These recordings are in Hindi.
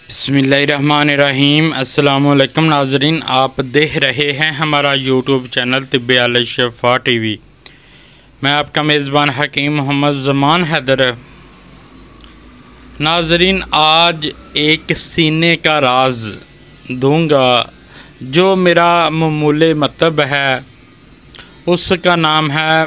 बिस्मिल्लाहिर्रहमानिर्रहीम। अस्सलाम वालेकुम नाज़रीन, आप देख रहे हैं हमारा यूट्यूब चैनल तिब्बे शफा टीवी। मैं आपका मेज़बान हकीम मोहम्मद ज़मान हैदर। नाज़रीन, आज एक सीने का राज दूंगा जो मेरा मामूली मतलब है। उसका नाम है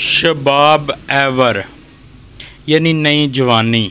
शबाब एवर, यानी नई जवानी।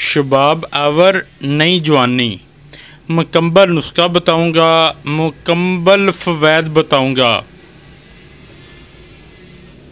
शबाब एवर, नई जवानी। मुकम्मल नुस्खा बताऊंगा, मुकम्मल फवायद बताऊंगा।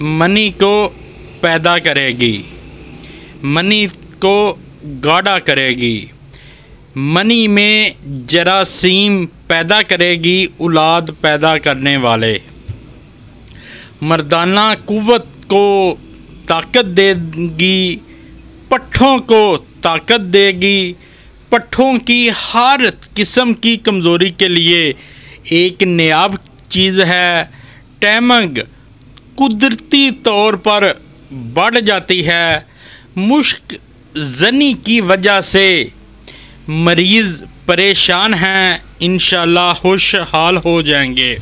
मनी को पैदा करेगी, मनी को गाढ़ा करेगी, मनी में जरासीम पैदा करेगी, औलाद पैदा करने वाले। मर्दाना कुव्वत को ताकत देगी, पट्ठों को ताकत देगी। पट्ठों की हर किस्म की कमज़ोरी के लिए एक नायाब चीज़ है। टाइमंग कुदरती तौर पर बढ़ जाती है। मुश्क ज़नी की वजह से मरीज़ परेशान हैं, इंशाअल्लाह खुशहाल हो जाएंगे।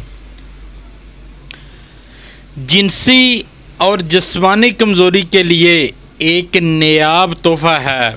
जंसी और जस्मानी कमज़ोरी के लिए एक नायाब तोहफ़ा है।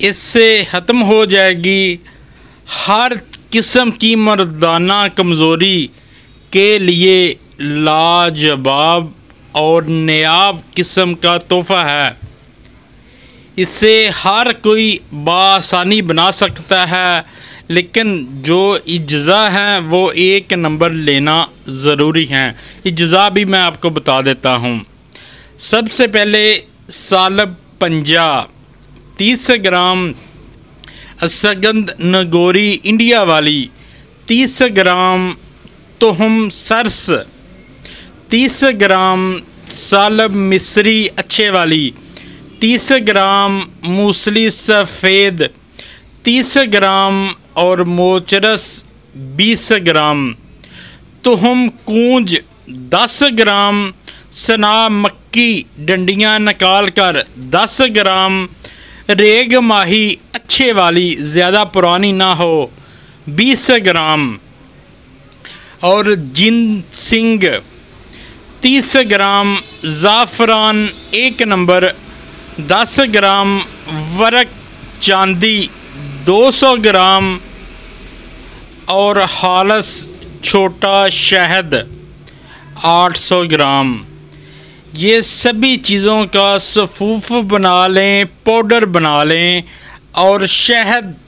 इससे ख़त्म हो जाएगी। हर किस्म की मर्दाना कमज़ोरी के लिए लाजवाब और नायाब किस्म का तोहफ़ा है। इसे हर कोई बआसानी बना सकता है, लेकिन जो इज्ज़ा हैं वो एक नंबर लेना ज़रूरी है। इज्ज़ा भी मैं आपको बता देता हूँ। सबसे पहले सालब पंजा 30 ग्राम, असगंध नगोरी इंडिया वाली 30 ग्राम, तुहम सरस 30 ग्राम, सालब मिस्री अच्छे वाली 30 ग्राम, मूसली सफ़ेद 30 ग्राम और मोचरस 20 ग्राम, तुहम कूंज 10 ग्राम, सना मक्की डंडियाँ निकाल कर 10 ग्राम, रेग माही अच्छे वाली ज़्यादा पुरानी ना हो 20 ग्राम, और जिनसिंग 30 ग्राम, ज़ाफ़रान 1 नंबर 10 ग्राम, वरक चांदी 200 ग्राम और खालस छोटा शहद 800 ग्राम। ये सभी चीज़ों का सफ़ूफ बना लें, पाउडर बना लें और शहद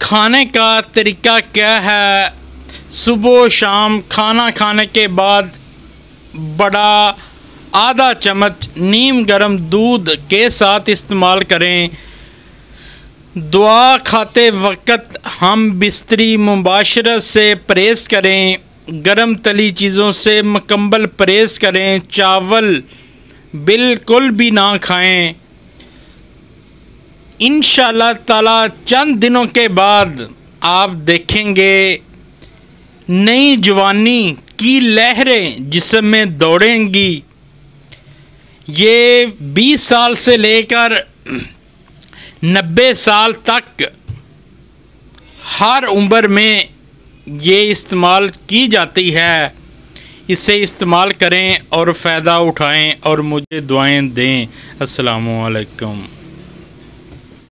खाने का तरीका क्या है? सुबह शाम खाना खाने के बाद बड़ा आधा चम्मच नीम गर्म दूध के साथ इस्तेमाल करें। दुआ खाते वक्त हम बिस्तरी मुबाशरत से परहेज़ करें। गर्म तली चीज़ों से मुकम्मल परहेज़ करें। चावल बिल्कुल भी ना खाएं। इंशाअल्लाह ताला चंद दिनों के बाद आप देखेंगे नई जवानी की लहरें जिस्म में दौड़ेंगी। ये 20 साल से लेकर 90 साल तक हर उम्र में ये इस्तेमाल की जाती है। इसे इस्तेमाल करें और फ़ायदा उठाएं और मुझे दुआएं दें। अस्सलामु अलैकुम।